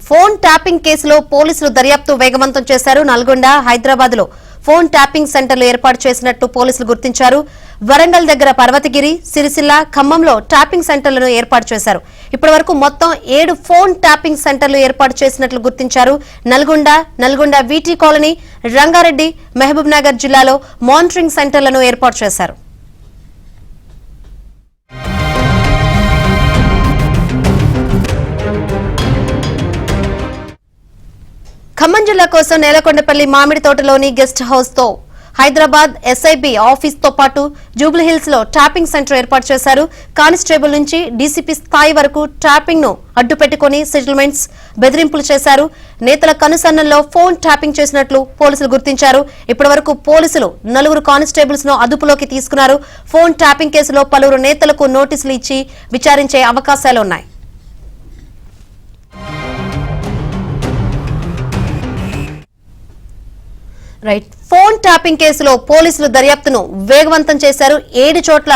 Phone tapping కేసులో పోలీసులు దర్యాప్తు వేగవంతం చేశారు. నల్గొండ, హైదరాబాద్ లో ఫోన్ ట్యాపింగ్ సెంటర్లు ఏర్పాటు చేసినట్టు పోలీసులు గుర్తించారు. వరంగల్ దగ్గర పర్వతగిరి, సిరిసిల్ల, ఖమ్మంలో ట్యాపింగ్ సెంటర్లను ఏర్పాటు చేశారు. ఇప్పటి వరకు మొత్తం 7 ఫోన్ ట్యాపింగ్ సెంటర్లు ఏర్పాటు చేసినట్లు గుర్తించారు. నల్గొండ వీటీ కాలనీ, రంగారెడ్డి, మహబూబ్ నగర్ జిల్లాలో మానిటరింగ్ సెంటర్లను ఏర్పాటు చేశారు. ఖమ్మం జిల్లా కోసం నేలకొండపల్లి మామిడి తోటలోని గెస్ట్ హౌస్ తో హైదరాబాద్ ఎస్ఐబి ఆఫీస్ తో పాటు జూబ్లీహిల్స్ లో ట్యాపింగ్ సెంటర్ ఏర్పాటు చేశారు. కానిస్టేబుల్ నుంచి డీసీపీ స్థాయి వరకు ట్యాపింగ్ ను అడ్డుపెట్టుకుని సెటిల్మెంట్స్, బెదిరింపులు చేశారు. నేతల కనుసన్నల్లో ఫోన్ ట్యాపింగ్ చేసినట్లు పోలీసులు గుర్తించారు. ఇప్పటి వరకు పోలీసులు 4 కానిస్టేబుల్స్ ను అదుపులోకి తీసుకున్నారు. ఫోన్ ట్యాపింగ్ కేసులో పలువురు నేతలకు నోటీసులు ఇచ్చి విచారించే అవకాశాలున్నాయి. ఫోన్ ట్యాపింగ్ కేసులో పోలీసులు దర్యాప్తును వేగవంతం చేశారు. 7 చోట్ల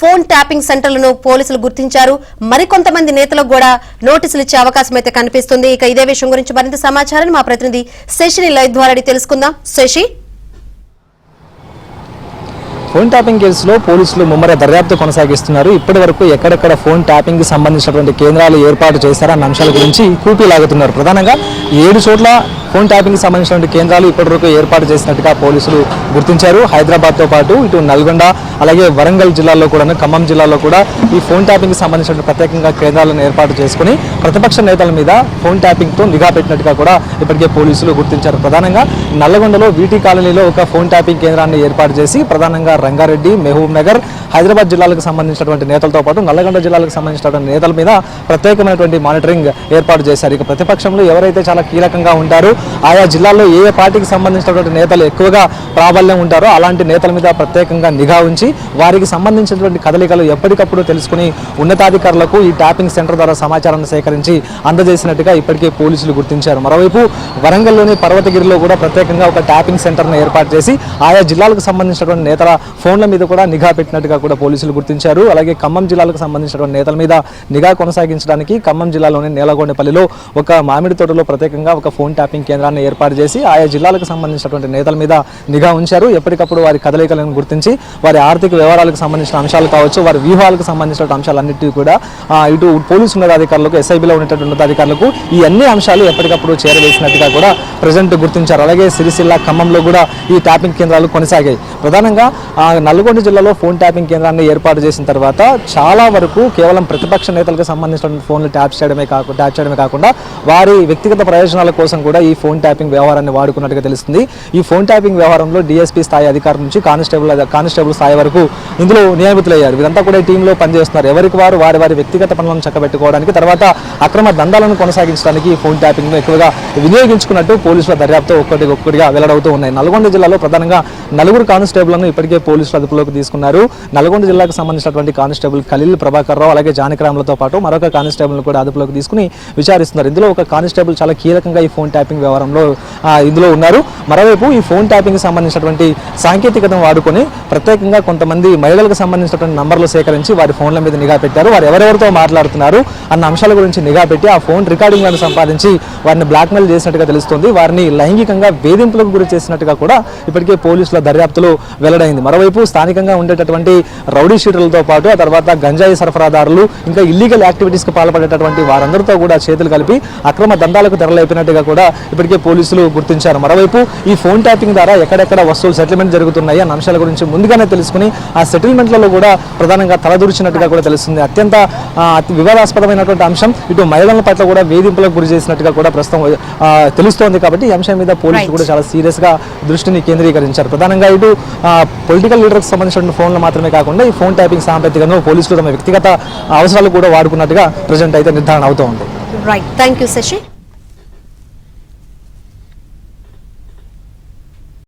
ఫోన్ ట్యాపింగ్ సెంటర్లను పోలీసులు గుర్తించారు. మరికొంతమంది నేతలకు కూడా నోటీసులు ఇచ్చే అవకాశం అయితే కనిపిస్తుంది. ఇక ఇదే విషయం గురించి మరింత సమాచారాన్ని మా ప్రతినిధి శశిని లైవ్ ద్వారా తెలుసుకుందాం. శశి, ఫోన్ ట్యాపింగ్ కేసులో పోలీసులు ముమ్మర దర్యాప్తు కొనసాగిస్తున్నారు. ఇప్పటి వరకు ఎక్కడెక్కడ ఫోన్ ట్యాపింగ్ కి సంబంధించినటువంటి కేంద్రాలు ఏర్పాటు చేశారన్న అంశాల గురించి కూపీ లాగుతున్నారు. ప్రధానంగా 7 చోట్ల ఫోన్ ట్యాపింగ్ కి సంబంధించినటువంటి కేంద్రాలు ఇప్పటివరకు ఏర్పాటు చేసినట్టుగా పోలీసులు గుర్తించారు. హైదరాబాద్ తో పాటు ఇటు నల్గొండ, అలాగే వరంగల్ జిల్లాలో కూడా, ఖమ్మం జిల్లాలో కూడా ఈ ఫోన్ ట్యాపింగ్ కి సంబంధించిన ప్రత్యేకంగా కేంద్రాలను ఏర్పాటు చేసుకుని ప్రతిపక్ష నేతల మీద ఫోన్ ట్యాపింగ్ తో నిఘా పెట్టినట్టుగా కూడా ఇప్పటికే పోలీసులు గుర్తించారు. ప్రధానంగా నల్లగొండలో వీటీ కాలనీలో ఒక ఫోన్ ట్యాపింగ్ కేంద్రాన్ని ఏర్పాటు చేసి ప్రధానంగా రంగారెడ్డి, మహబూబ్ నగర్, హైదరాబాద్ జిల్లాలకు సంబంధించినటువంటి నేతలతో పాటు నల్లగొండ జిల్లాలకు సంబంధించినటువంటి నేతల మీద ప్రత్యేకమైనటువంటి మానిటరింగ్ ఏర్పాటు చేశారు. ఇక ప్రతిపక్షంలో ఎవరైతే చాలా కీలకంగా ఉంటారో, ఆయా జిల్లాల్లో ఏ పార్టీకి సంబంధించినటువంటి నేతలు ఎక్కువగా ప్రాబల్యం ఉంటారో అలాంటి నేతల మీద ప్రత్యేకంగా నిఘా ఉంచి వారికి సంబంధించినటువంటి కదలికలు ఎప్పటికప్పుడు తెలుసుకుని ఉన్నతాధికారులకు ఈ ట్యాపింగ్ సెంటర్ ద్వారా సమాచారాన్ని సేకరించి అందజేసినట్టుగా ఇప్పటికే పోలీసులు గుర్తించారు. మరోవైపు వరంగల్లోని పర్వతగిరిలో కూడా ప్రత్యేకంగా ఒక ట్యాపింగ్ సెంటర్ను ఏర్పాటు చేసి ఆయా జిల్లాలకు సంబంధించినటువంటి నేతల ఫోన్ల మీద కూడా నిఘా పెట్టినట్టుగా కూడా పోలీసులు గుర్తించారు. అలాగే ఖమ్మం జిల్లాలకు సంబంధించినటువంటి నేతల మీద నిఘా కొనసాగించడానికి ఖమ్మం జిల్లాలోని నేలగొండపల్లిలో ఒక మామిడి తోటలో ప్రత్యేకంగా ఒక ఫోన్ ట్యాపింగ్ కేంద్రాన్ని ఏర్పాటు చేసి ఆయా జిల్లాలకు సంబంధించినటువంటి నేతల మీద నిఘా ఉంచారు. ఎప్పటికప్పుడు వారి కదలికలను గుర్తించి వారి ఆర్థిక వ్యవహారాలకు సంబంధించిన అంశాలు కావచ్చు, వారి వ్యూహాలకు సంబంధించిన అంశాలన్నిటి కూడా ఇటు పోలీసు ఉన్నతాధికారులకు, ఎస్ఐబిలో ఉన్నటువంటి ఉన్నతాధికారులకు ఈ అన్ని అంశాలు ఎప్పటికప్పుడు చేరవేసినట్టుగా కూడా ప్రజెంట్ గుర్తించారు. అలాగే సిరిసిల్ల, ఖమ్మంలో కూడా ఈ ట్యాపింగ్ కేంద్రాలు కొనసాగాయి. ప్రధానంగా నల్గొండ జిల్లాలో ఫోన్ ట్యాపింగ్ కేంద్రాన్ని ఏర్పాటు చేసిన తర్వాత చాలా వరకు కేవలం ప్రతిపక్ష నేతలకు సంబంధించిన ఫోన్లు ట్యాప్ చేయడమే కాకుండా వారి వ్యక్తిగత ప్రయోజనాల కోసం కూడా ఈ ఫోన్ ట్యాపింగ్ వ్యవహారాన్ని వాడుకున్నట్టుగా తెలుస్తుంది. ఈ ఫోన్ ట్యాపింగ్ వ్యవహారంలో డీఎస్పీ స్థాయి అధికారుల నుంచి కానిస్టేబుల్ స్థాయి వరకు ఇందులో నియమితులయ్యారు. వీరంతా కూడా టీంలో పనిచేస్తున్నారు. ఎవరికి వారు వారి వ్యక్తిగత పనులను చక్కబెట్టుకోవడానికి, తర్వాత అక్రమ దందాలను కొనసాగించడానికి ఈ ఫోన్ ట్యాపింగ్ ను ఎక్కువగా వినియోగించుకున్నట్టు పోలీసుల దర్యాప్తు ఒక్కొక్కటిగా వెల్లడవుతూ ఉన్నాయి. నల్గొండ జిల్లాలో ప్రధానంగా 4 కానిస్టేబుల్ను ఇప్పటికే పోలీసులు అదుపులోకి తీసుకున్నారు. నల్గొండ జిల్లాకు సంబంధించినటువంటి కానిస్టేబుల్ ఖలీల్ ప్రభాకర్ రావు, అలాగే జానకిరాములతో పాటు మరొక కానిస్టేబుల్ కూడా అదుపులోకి తీసుకుని విచారిస్తున్నారు. ఇందులో ఒక కానిస్టేబుల్ చాలా కీలకంగా ఈ ఫోన్ ట్యాపింగ్ వ్యవహారంలో ఇందులో ఉన్నారు. మరోవైపు ఈ ఫోన్ ట్యాపింగ్ సంబంధించినటువంటి సాంకేతికతను వాడుకొని ప్రత్యేకంగా కొంతమంది మహిళలకు సంబంధించినటువంటి నంబర్లు సేకరించి వారి ఫోన్ల మీద నిఘా పెట్టారు. వారు ఎవరెవరితో మాట్లాడుతున్నారు అన్న అంశాల గురించి నిఘా పెట్టి ఆ ఫోన్ రికార్డింగ్లను సంపాదించి వారిని బ్లాక్మెయిల్ చేసినట్టుగా తెలుస్తుంది. వారిని లైంగికంగా వేధింపులకు గురి చేసినట్టుగా కూడా ఇప్పటికే పోలీసుల దర్యాప్తులో వెల్లడైంది. మరోవైపు స్థానికంగా ఉండేటటువంటి రౌడీ షీటర్లతో పాటు ఆ తర్వాత గంజాయి సరఫరాదారులు, ఇంకా ఇల్లీగల్ యాక్టివిటీస్కి పాల్పడేటటువంటి వారందరితో కూడా చేతులు కలిపి అక్రమ దందాలకు తెరలేపినట్టుగా కూడా ఇప్పటికే పోలీసులు గుర్తించారు. మరోవైపు ఈ ఫోన్ ట్యాపింగ్ ద్వారా ఎక్కడెక్కడ వస్తువులు సెటిల్మెంట్ జరుగుతున్నాయి అన్న అంశాల గురించి ముందుగానే తెలుసుకుని ఆ సెటిల్మెంట్లలో కూడా ప్రధానంగా తలదూర్చినట్టుగా కూడా తెలుస్తుంది. అత్యంత వివాదాస్పదమైనటువంటి అంశం. ఇటు మహిళల పట్ల కూడా వేధింపులకు గురి చేసినట్టుగా కూడా ప్రస్తుతం తెలుస్తోంది. కాబట్టి ఈ అంశం మీద పోలీసులు కూడా చాలా సీరియస్ గా దృష్టిని కేంద్రీకరించారు. ప్రధానంగా ఇటు పొలిటికల్ లీడర్కి సంబంధించిన ఫోన్లు మాత్రమే కాకుండా ఈ ఫోన్ ట్యాపింగ్ సాంకేతికను పోలీసులు తమ వ్యక్తిగత అవసరాలు కూడా వాడుకున్నట్టుగా ప్రజెంట్ అయితే నిర్ధారణ అవుతూ ఉంది. Right, thank you Shashi.